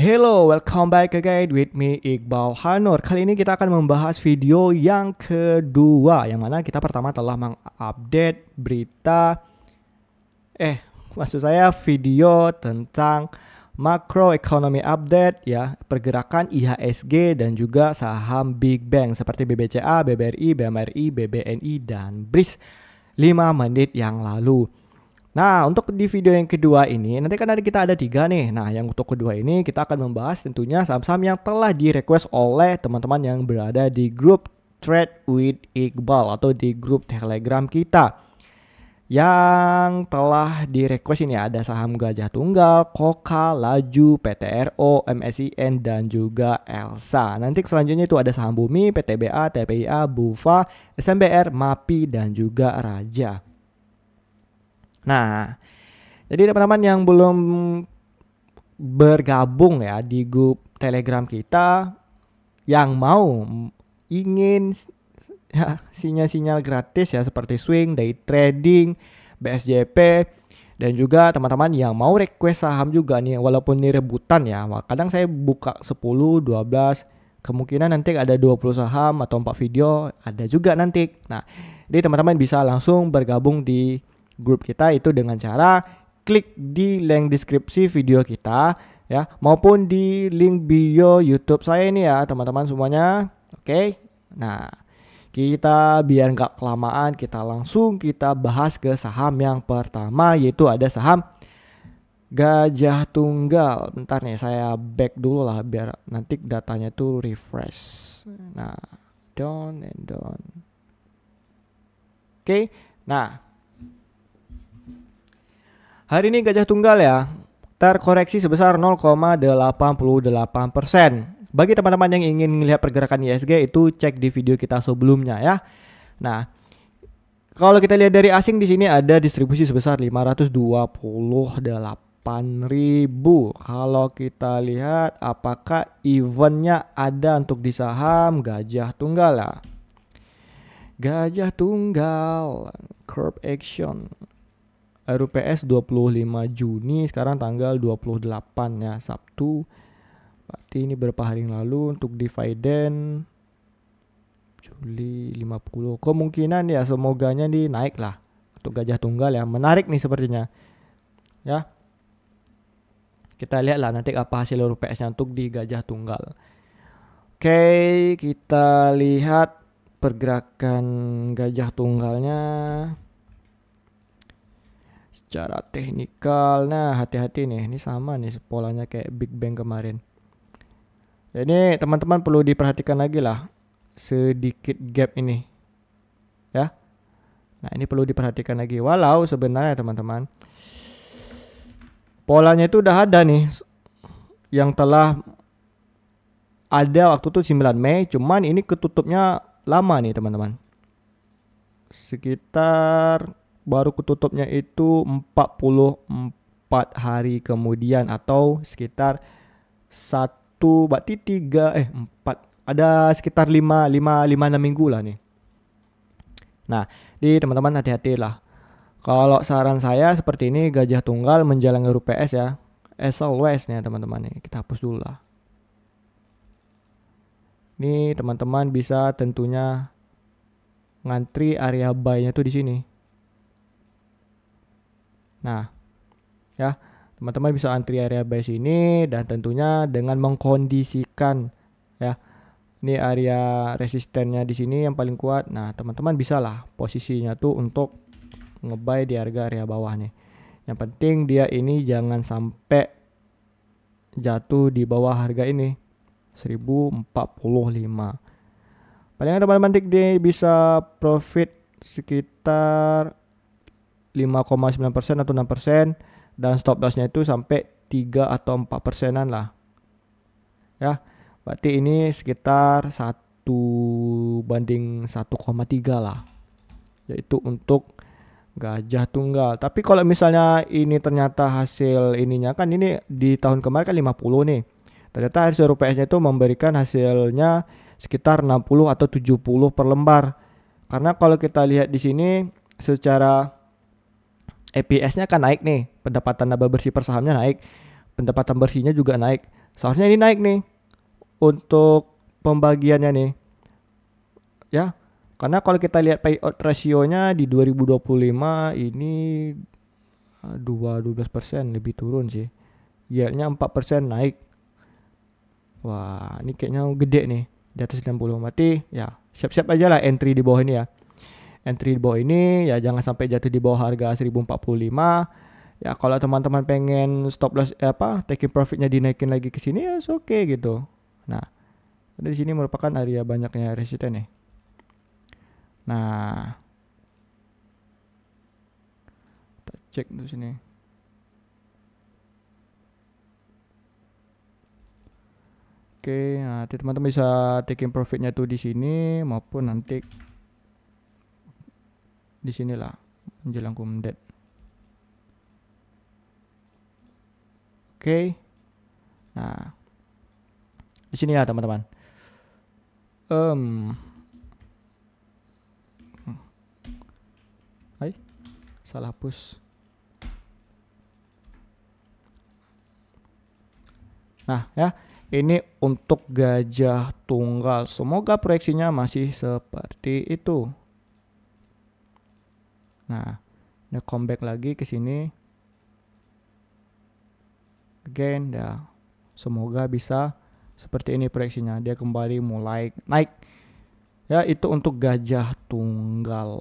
Hello, welcome back again with me Iqbal Hanur. Kali ini kita akan membahas video yang kedua, yang mana kita pertama telah mengupdate maksud saya video tentang macroeconomy update ya, pergerakan IHSG dan juga saham Big Bank seperti BBCA, BBRI, BMRI, BBNI dan BRIS 5 menit yang lalu. Nah, untuk di video yang kedua ini, nanti kan kita ada 3 nih. Nah, yang untuk kedua ini kita akan membahas tentunya saham-saham yang telah di-request oleh teman-teman yang berada di grup Trade with Iqbal atau di grup Telegram kita. Yang telah di-request ini ada saham Gajah Tunggal, Koka, Laju, PTRO, MSIN, dan juga Elsa. Nanti selanjutnya itu ada saham Bumi, PTBA, TPIA, Bufa, SMBR, MAPI, dan juga Raja. Nah, jadi teman-teman yang belum bergabung ya di grup Telegram kita, yang ingin ya, sinyal-sinyal gratis ya seperti swing, day trading, BSJP, dan juga teman-teman yang mau request saham juga nih, walaupun ini rebutan ya. Kadang saya buka 10, 12, kemungkinan nanti ada 20 saham atau 4 video, ada juga nanti. Nah, jadi teman-teman bisa langsung bergabung di grup kita itu dengan cara klik di link deskripsi video kita ya, maupun di link bio YouTube saya ini ya teman-teman semuanya. Oke. Nah, kita biar nggak kelamaan, kita bahas ke saham yang pertama, yaitu ada saham Gajah Tunggal. Bentar nih, saya back dulu lah biar nanti datanya tuh refresh. Nah, down. Oke. Nah, hari ini Gajah Tunggal ya terkoreksi sebesar 0,88%. Bagi teman-teman yang ingin melihat pergerakan IHSG itu cek di video kita sebelumnya ya. Nah, kalau kita lihat dari asing di sini ada distribusi sebesar 528.000. Kalau kita lihat apakah eventnya ada untuk di saham Gajah Tunggal ya. Gajah Tunggal Curve Action RUPS 25 Juni, sekarang tanggal 28 ya, Sabtu. Berarti ini berapa hari yang lalu. Untuk dividen Juli 50. Kemungkinan ya semoganya nih naik lah untuk Gajah Tunggal ya. Menarik nih sepertinya. Ya. Kita lihat lah nanti apa hasil RUPS-nya untuk di Gajah Tunggal. Oke, kita lihat pergerakan Gajah Tunggalnya secara teknikal. Nah, hati-hati nih, ini sama nih polanya kayak Big Bang kemarin. Jadi teman-teman perlu diperhatikan lagi lah sedikit gap ini ya. Nah, ini perlu diperhatikan lagi, walau sebenarnya teman-teman polanya itu udah ada nih yang telah ada waktu itu 9 Mei, cuman ini ketutupnya lama nih teman-teman, sekitar baru ketutupnya itu 44 hari kemudian, atau sekitar 4 ada sekitar 5-6 minggu lah nih. Nah, di teman-teman hati-hati lah. Kalau saran saya seperti ini, Gajah Tunggal menjalankan RUPS ya, as always nih teman-teman nih. Kita hapus dulu lah. Ini teman-teman bisa tentunya ngantri area buy-nya tuh di sini. Nah, ya, teman-teman bisa antri area buy sini dan tentunya dengan mengkondisikan ya. Ini area resistennya di sini yang paling kuat. Nah, teman-teman bisa lah posisinya tuh untuk ngebuy di harga area bawah nih. Yang penting dia ini jangan sampai jatuh di bawah harga ini 1045. Paling teman-teman dia bisa profit sekitar 5,9% atau 6%, dan stop lossnya itu sampai 3 atau 4%-an lah ya. Berarti ini sekitar 1:1,3 lah, yaitu untuk Gajah Tunggal. Tapi kalau misalnya ini ternyata hasil ininya kan, ini di tahun kemarin kan 50 nih, ternyata hasil RUPS-nya itu memberikan hasilnya sekitar 60 atau 70 per lembar. Karena kalau kita lihat di sini secara EPS-nya kan naik nih, pendapatan laba bersih per sahamnya naik, pendapatan bersihnya juga naik. Seharusnya ini naik nih untuk pembagiannya nih ya. Karena kalau kita lihat payout rasionya di 2025 ini 12% lebih turun sih. Yieldnya 4% naik. Wah, ini kayaknya gede nih di atas 90. Berarti ya siap-siap aja lah entry di bawah ini ya. Entry di bawah ini ya jangan sampai jatuh di bawah harga 1045. Ya kalau teman-teman pengen stop loss taking profitnya dinaikin lagi ke sini ya oke okay, gitu. Nah, di sini merupakan area banyaknya resisten nih. Nah, kita cek di sini. Oke, nanti teman-teman bisa taking profitnya tuh di sini maupun nanti di sinilah menjelang kumdet. Oke. Nah, di sini ya teman-teman. Salah hapus. Nah ya, ini untuk gajah tunggal. Semoga proyeksinya masih seperti itu. Nah, ini comeback lagi ke sini. Again ya, semoga bisa seperti ini proyeksinya. Dia kembali mulai naik. Ya, itu untuk gajah tunggal.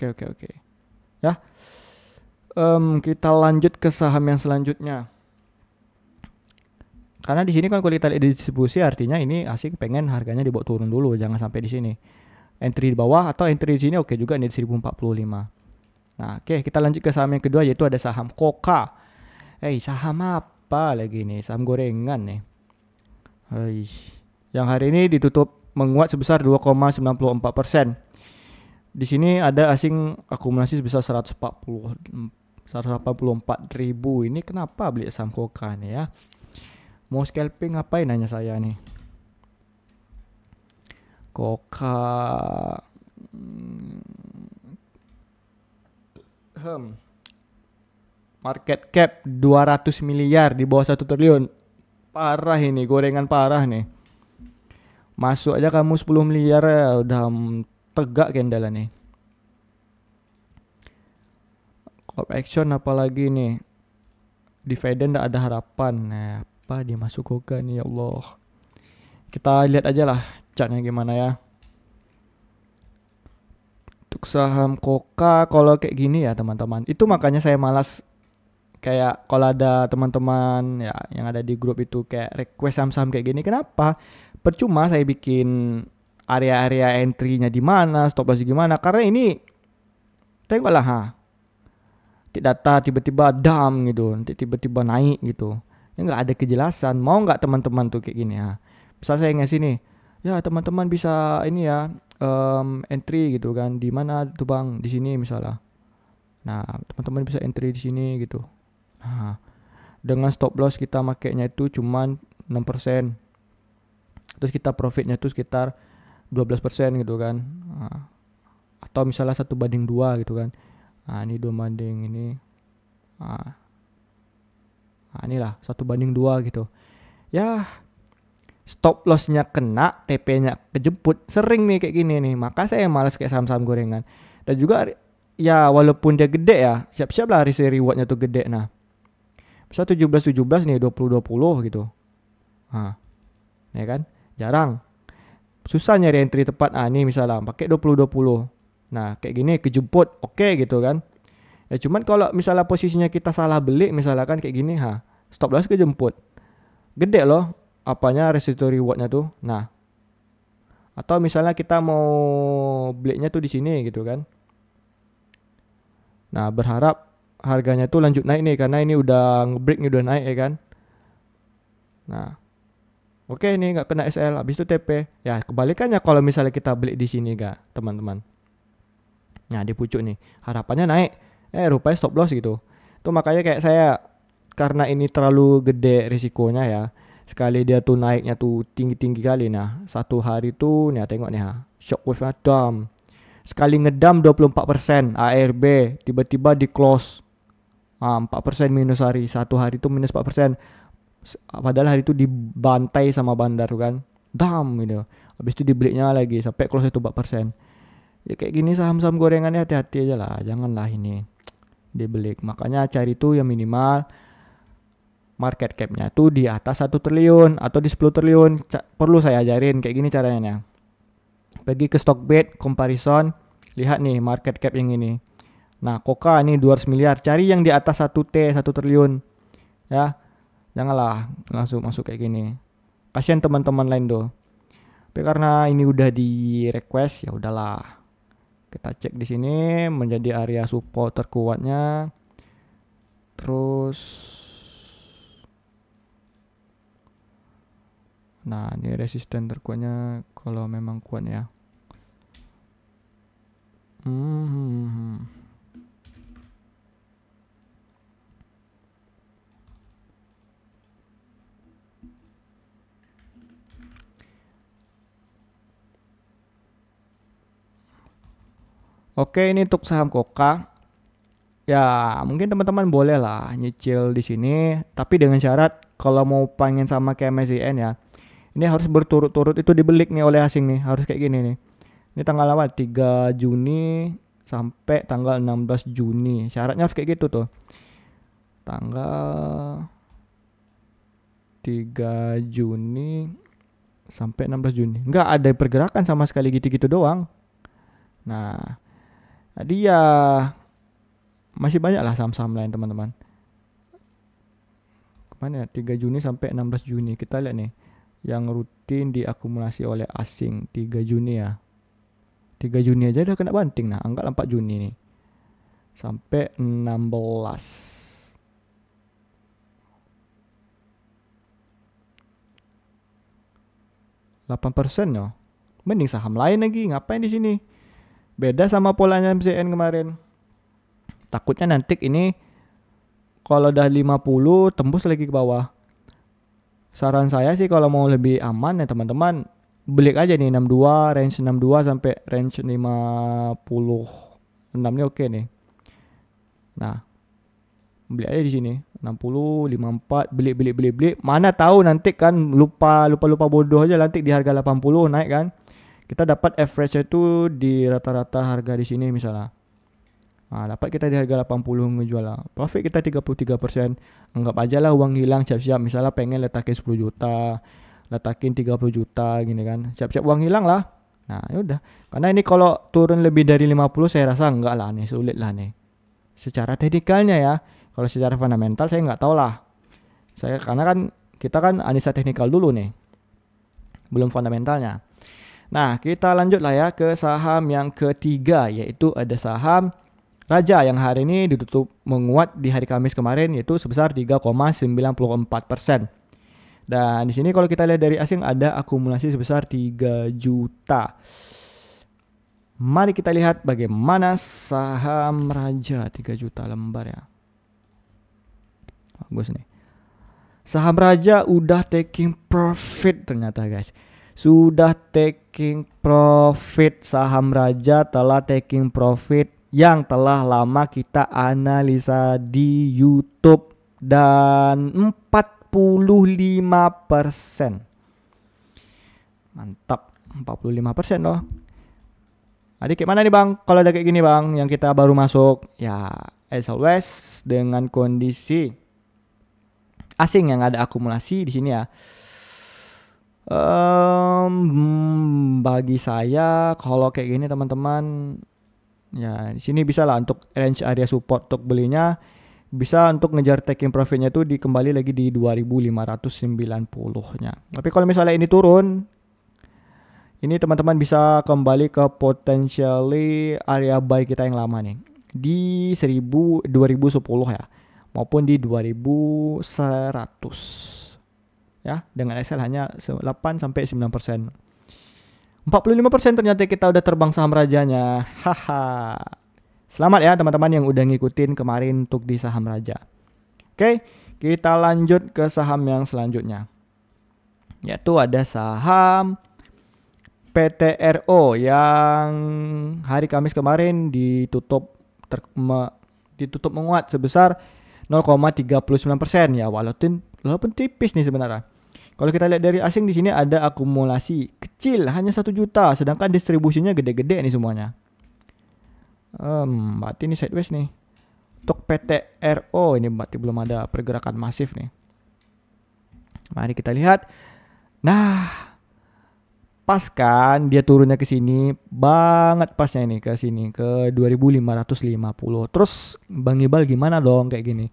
Oke. Ya, kita lanjut ke saham yang selanjutnya. Karena di sini kan kalau kita lihat distribusi artinya ini asing pengen harganya dibawa turun dulu, jangan sampai di sini. Entry di bawah atau entry di sini oke juga nih 1045. Nah, oke, kita lanjut ke saham yang kedua yaitu ada saham Coca. Saham apa lagi nih? Saham gorengan nih. Yang hari ini ditutup menguat sebesar 2,94%. Di sini ada asing akumulasi sebesar 184 ribu. Ini kenapa beli saham Coca nih ya? Mau scalping ngapain nanya saya nih? Coca market cap 200 miliar di bawah 1 triliun. Parah ini, gorengan parah nih. Masuk aja kamu 10 miliar ya udah tegak kendala nih. Corp action apalagi nih. Dividend tidak ada harapan. Nah, apa dia masuk Coca nih ya Allah. Kita lihat aja lah chartnya gimana ya. Untuk saham Coca kalau kayak gini ya teman-teman. Itu makanya saya malas kayak kalau ada teman-teman ya yang ada di grup itu kayak request saham-saham kayak gini. Kenapa? Percuma saya bikin area-area entry-nya di mana, stop loss gimana. Karena ini tengoklah data tiba-tiba dam gitu, nanti tiba-tiba naik gitu. Ya nggak ada kejelasan. Mau nggak teman-teman tuh kayak gini ya. Misal saya ngasih nih, ya teman-teman bisa ini ya entry gitu kan. Di mana tuh Bang? Di sini misalnya. Nah, teman-teman bisa entry di sini gitu. Nah, dengan stop loss kita makainya itu cuman 6%. Terus kita profitnya itu sekitar 12% gitu kan. Nah, atau misalnya 1:2 gitu kan. Nah, ini 2 banding ini. Nah, inilah 1:2 gitu. Ya, stop lossnya kena, TP-nya kejemput. Sering nih kayak gini nih. Maka saya malas kayak saham-saham gorengan. Dan juga ya walaupun dia gede ya, siap-siap lah risk rewardnya tuh gede. Nah, bisa 17 nih, 20 gitu. Nah, ya kan? Jarang. Susah nyari entry tepat. Ini misalnya pakai 20. Nah, kayak gini kejemput, oke gitu kan. Ya cuman kalau misalnya posisinya kita salah beli, misalnya kan kayak gini, stop loss kejemput. Gede loh apanya residual rewardnya tuh. Nah, atau misalnya kita mau belinya tuh di sini gitu kan. Nah, berharap harganya tuh lanjut naik nih karena ini udah ngebreak nih, udah naik ya kan. Nah, oke ini nggak kena SL, habis itu TP. Ya kebalikannya kalau misalnya kita beli di sini teman-teman. Nah di pucuk nih harapannya naik, rupanya stop loss gitu. Tuh makanya kayak saya karena ini terlalu gede risikonya ya. Sekali dia tuh naiknya tuh tinggi-tinggi kali. Nah satu hari tuh nih tengok nih shock wave dam. Sekali ngedam 24% ARB tiba-tiba di close. 4% minus hari. Satu hari itu minus 4%. Padahal hari itu dibantai sama bandar kan. Dam gitu. Habis itu dibelinya lagi sampai close itu 4%. Ya kayak gini saham-saham gorengannya hati-hati aja lah. Janganlah ini dibeli. Makanya cari tuh yang minimal market capnya tuh di atas 1 triliun atau di 10 triliun. Perlu saya ajarin kayak gini caranya. Pergi ke Stockbit, comparison, lihat nih market cap yang ini. Nah, Coca ini 200 miliar, cari yang di atas 1 triliun. Ya, janganlah langsung masuk kayak gini. Kasihan teman-teman lain tuh. Tapi karena ini udah di request, ya udahlah. Kita cek di sini menjadi area support terkuatnya. Terus nah, ini resisten terkuatnya kalau memang kuat ya. Oke, ini untuk saham Coca. Ya, mungkin teman-teman boleh lah nyicil di sini, tapi dengan syarat kalau mau pengen sama kayak MSCI ya. Ini harus berturut-turut itu dibelik nih oleh asing nih, harus kayak gini nih. Ini tanggal apa? 3 Juni sampai tanggal 16 Juni. Syaratnya harus kayak gitu tuh. Tanggal 3 Juni sampai 16 Juni. Enggak ada pergerakan sama sekali gitu-gitu doang. Nah, jadi ya masih banyak lah saham-saham lain teman-teman. Kemana ya? 3 Juni sampai 16 Juni. Kita lihat nih. Yang rutin diakumulasi oleh asing 3 Juni ya. 3 Juni aja udah kena banting. Nah, anggap 4 Juni nih. Sampai 16. 8% loh. Mending saham lain lagi. Ngapain di sini? Beda sama polanya MCN kemarin. Takutnya nanti ini kalau udah 50 tembus lagi ke bawah. Saran saya sih kalau mau lebih aman ya teman-teman, beli aja nih 62, range 62 sampai range 56 nih oke nih. Nah, beli aja di sini 60, 54, beli. Mana tahu nanti kan lupa bodoh aja nanti di harga 80 naik kan. Kita dapat average itu di rata-rata harga di sini misalnya. Nah, dapat kita di harga 80 ngejual lah. Profit kita 33%. Anggap aja lah uang hilang siap-siap. Misalnya pengen letakin 10 juta, letakin 30 juta gini kan. Siap-siap uang hilang lah. Nah, yaudah. Karena ini kalau turun lebih dari 50 saya rasa enggak lah nih, sulit lah nih. Secara teknikalnya ya. Kalau secara fundamental saya enggak tahu lah. Karena kan kita kan analisa teknikal dulu nih. Belum fundamentalnya. Nah, kita lanjut lah ya ke saham yang ketiga, yaitu ada saham Raja yang hari ini ditutup menguat di hari Kamis kemarin, yaitu sebesar 3,94%. Dan di sini kalau kita lihat dari asing ada akumulasi sebesar 3 juta. Mari kita lihat bagaimana saham Raja 3 juta lembar ya. Bagus nih. Saham Raja udah taking profit ternyata guys. Sudah taking profit. Saham Raja telah taking profit yang telah lama kita analisa di YouTube dan 45%. Mantap, 45% loh. Adik gimana nih bang? Kalau ada kayak gini bang, yang kita baru masuk, ya as always dengan kondisi asing yang ada akumulasi di sini ya. Bagi saya kalau kayak gini teman-teman, ya di sini bisa lah untuk range area support untuk belinya, bisa untuk ngejar taking profitnya tuh kembali lagi di 2590-nya. Tapi kalau misalnya ini turun, ini teman-teman bisa kembali ke potentially area buy kita yang lama nih di 2010 ya, maupun di 2100 ya, dengan SL hanya 8 sampai 9%. 45% ternyata kita udah terbang saham Rajanya. Haha. Selamat ya teman-teman yang udah ngikutin kemarin untuk di saham Raja. Oke, kita lanjut ke saham yang selanjutnya. Yaitu ada saham PTRO yang hari Kamis kemarin ditutup menguat sebesar 0,39% ya, walaupun tipis nih sebenarnya. Kalau kita lihat dari asing di sini ada akumulasi kecil hanya 1 juta, sedangkan distribusinya gede-gede nih semuanya. Berarti ini sideways nih. Untuk PTRO ini berarti belum ada pergerakan masif nih. Mari kita lihat. Nah, pas kan dia turunnya ke sini, banget pasnya ini ke sini ke 2550. Terus Bang Ibal gimana dong kayak gini?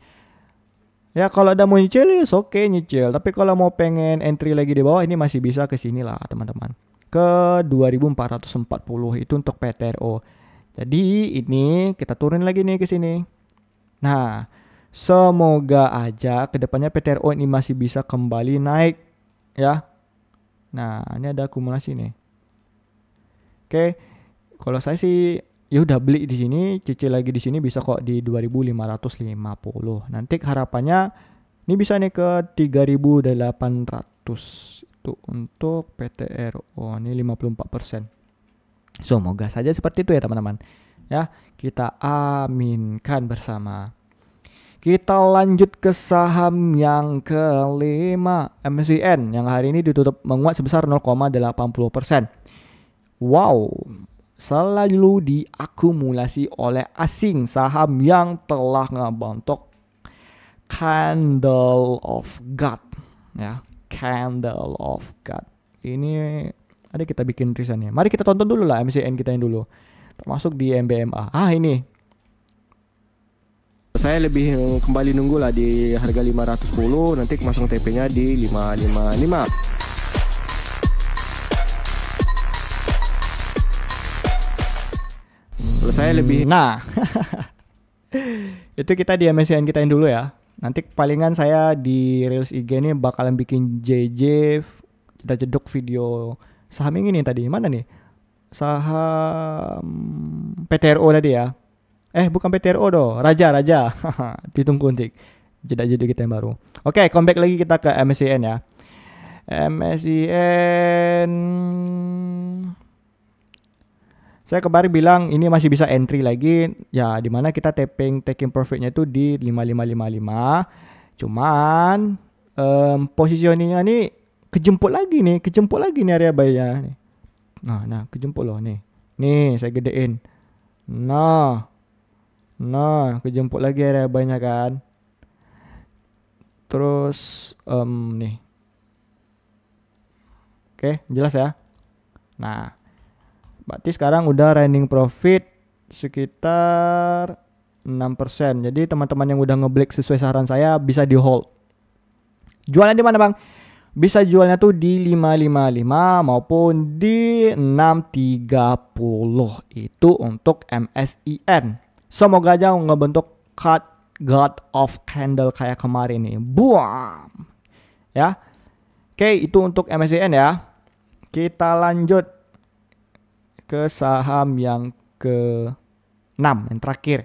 Ya kalau ada mau nyicil ya oke nyicil, tapi kalau mau pengen entry lagi di bawah ini masih bisa ke sini lah teman-teman. Ke 2440 itu untuk PTRO. Jadi ini kita turun lagi nih ke sini. Nah, semoga aja kedepannya PTRO ini masih bisa kembali naik ya. Nah, ini ada akumulasi nih. Oke, kalau saya sih ya udah beli di sini, cicil lagi di sini bisa kok di 2550. Nanti harapannya ini bisa nih ke 3800. Itu untuk PTRO ini 54%. Semoga saja seperti itu ya teman-teman. Ya, kita aminkan bersama. Kita lanjut ke saham yang kelima, MSCN, yang hari ini ditutup menguat sebesar 0,80%. Wow, selalu diakumulasi oleh asing, saham yang telah ngebentuk Candle of God. Ya, Candle of God. Ini ada kita bikin tulisannya. Mari kita tonton dulu lah MSCN kita yang dulu. Termasuk di MBMA. Ini. Saya lebih kembali nunggu lah di harga 510, nanti masang TP-nya di 555. Kalau saya lebih itu kita di MSCN kita yang dulu ya. Nanti palingan saya di Reels IG ini bakalan bikin JJ kita jeduk video saham yang ini tadi. Mana nih? Saham PTRO tadi ya. Bukan PTRO doh, Raja. Ditunggu nanti jeda-jeda kita yang baru. Oke, comeback lagi kita ke MSCN ya. MSCN, saya kemarin bilang ini masih bisa entry lagi ya, dimana kita taking profitnya itu di 5555. Cuman positioningnya nih kejemput lagi nih area buy-nya nih. Nah, kejemput loh nih. Nih, saya gedein. Nah, kejemput lagi area buy-nya kan. Terus nih. Oke, jelas ya. Nah, berarti sekarang udah running profit sekitar 6%. Jadi teman-teman yang udah ngeblik sesuai saran saya bisa di hold. Jualnya di mana, Bang? Bisa jualnya tuh di 555 maupun di 630. Itu untuk MSCN. Semoga aja ngebentuk God of Candle kayak kemarin nih. Buam. Ya. Oke, itu untuk MSCN ya. Kita lanjut ke saham yang ke-6, yang terakhir.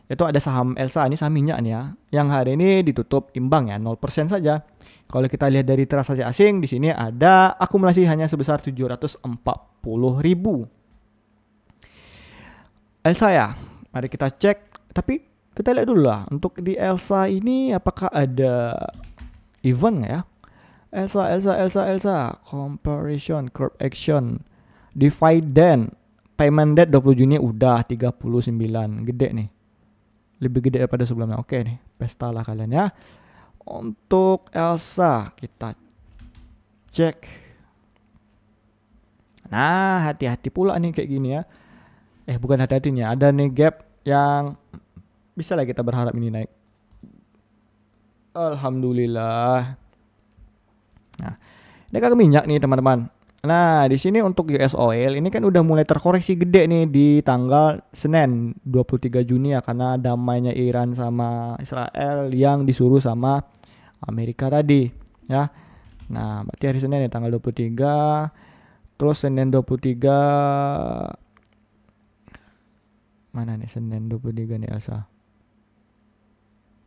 Itu ada saham Elsa, ini saham minyak nih ya. Yang hari ini ditutup imbang ya, 0% saja. Kalau kita lihat dari transaksi asing, di sini ada akumulasi hanya sebesar 740.000. Elsa ya. Mari kita cek, tapi kita lihat dulu lah. Untuk di Elsa ini apakah ada event ya? Elsa. Comparison, curve action, dividend, payment date 20 Juni udah 39. Gede nih. Lebih gede daripada sebelumnya. Oke nih, pesta lah kalian ya. Untuk Elsa kita cek. Nah, hati-hati pula nih kayak gini ya. Bukan hati-hatinya, ada nih gap yang bisa lah kita berharap ini naik. Alhamdulillah. Nah, ini kan minyak nih teman-teman. Nah, di sini untuk US oil ini kan udah mulai terkoreksi gede nih di tanggal Senin 23 Juni ya, karena damainya Iran sama Israel yang disuruh sama Amerika tadi ya. Nah, berarti hari Senin ya tanggal 23. Terus Senin 23 mana nih Senin 23 nih Elsa.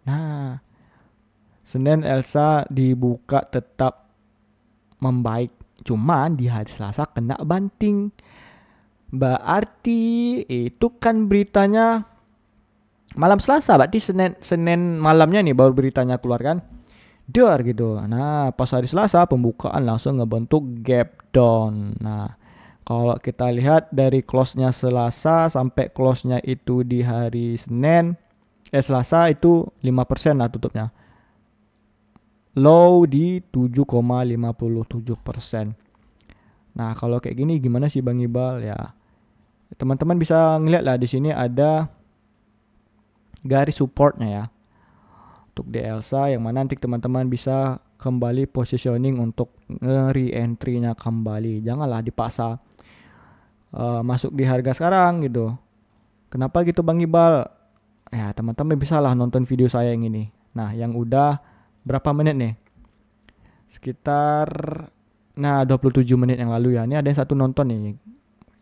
Nah, Senin Elsa dibuka tetap membaik. Cuman di hari Selasa kena banting. Berarti itu kan beritanya Malam Selasa, berarti Senin malamnya nih baru beritanya keluar kan. Dar gitu. Nah, pas hari Selasa pembukaan langsung ngebentuk gap down. Nah, kalau kita lihat dari close-nya Selasa sampai close-nya itu di hari Selasa itu 5% lah tutupnya. Low di 7,57%. Nah, kalau kayak gini gimana sih Bang Ibal ya? Teman-teman bisa ngeliat lah di sini ada garis supportnya ya. Untuk di Elsa yang mana nanti teman-teman bisa kembali positioning untuk re-entry-nya kembali. Janganlah dipaksa masuk di harga sekarang gitu. Kenapa gitu Bang Ibal? Ya teman-teman bisa lah nonton video saya yang ini. Nah yang udah berapa menit nih? Sekitar 27 menit yang lalu ya. Ini ada yang satu nonton nih.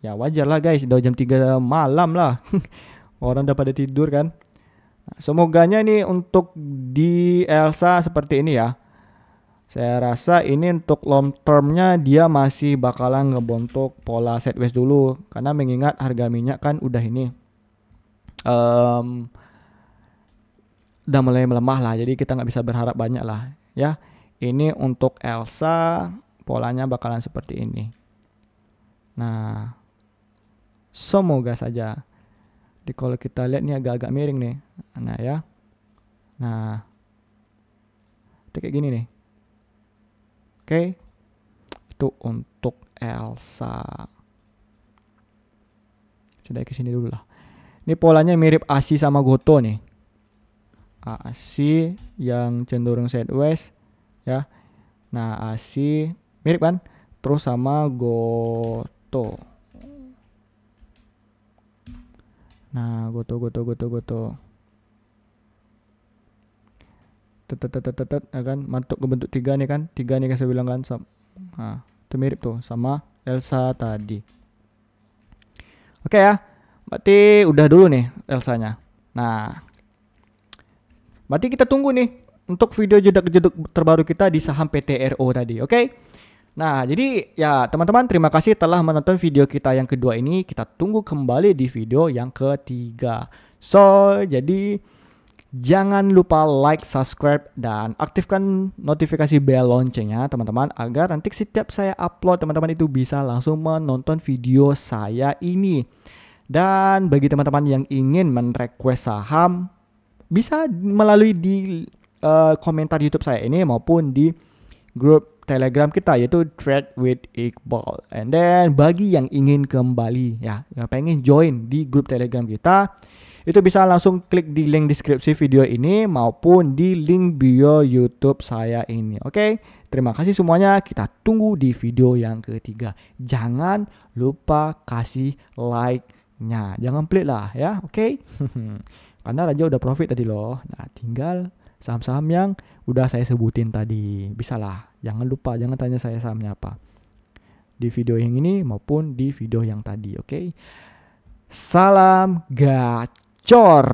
Ya wajar lah guys, udah jam 3 malam lah. Orang udah pada tidur kan. Semoganya nih untuk di Elsa seperti ini ya. Saya rasa ini untuk long termnya dia masih bakalan ngebontok pola sideways dulu. Karena mengingat harga minyak kan udah ini. Udah mulai melemah lah. Jadi kita nggak bisa berharap banyak lah ya. Ini untuk Elsa polanya bakalan seperti ini. Nah, semoga saja. Jadi kalau kita lihat nih agak-agak miring nih. Nah ya. Nah. Kayak gini nih. Oke. Itu untuk Elsa. Sudah ke sini dulu lah. Ini polanya mirip ASI sama Goto nih. ASI yang cenderung sideways ya. Nah, ASI mirip kan? Terus sama Goto. Nah, Goto. Ya kan, mantuk ke bentuk 3 nih kan. 3 nih kan saya bilang kan. Nah, itu mirip tuh sama Elsa tadi. Oke ya. Berarti udah dulu nih Elsanya. Nah, berarti kita tunggu nih untuk video jedak-jeduk terbaru kita di saham PTRO tadi. Oke. Nah, jadi ya teman-teman terima kasih telah menonton video kita yang kedua ini. Kita tunggu kembali di video yang ketiga. So, jadi jangan lupa like, subscribe, dan aktifkan notifikasi bell loncengnya teman-teman. Agar nanti setiap saya upload teman-teman itu bisa langsung menonton video saya ini. Dan bagi teman-teman yang ingin men-request saham, bisa melalui di komentar YouTube saya ini maupun di grup Telegram kita yaitu Trade with Iqbal. And then bagi yang ingin kembali ya, yang pengen join di grup Telegram kita, itu bisa langsung klik di link deskripsi video ini maupun di link bio YouTube saya ini. Oke, terima kasih semuanya. Kita tunggu di video yang ketiga. Jangan lupa kasih like-nya. Jangan pelit lah ya, oke? Karena Raja udah profit tadi loh. Nah, tinggal saham-saham yang udah saya sebutin tadi. Bisa lah. Jangan lupa, jangan tanya saya sahamnya apa. Di video yang ini maupun di video yang tadi, oke? Salam gacor.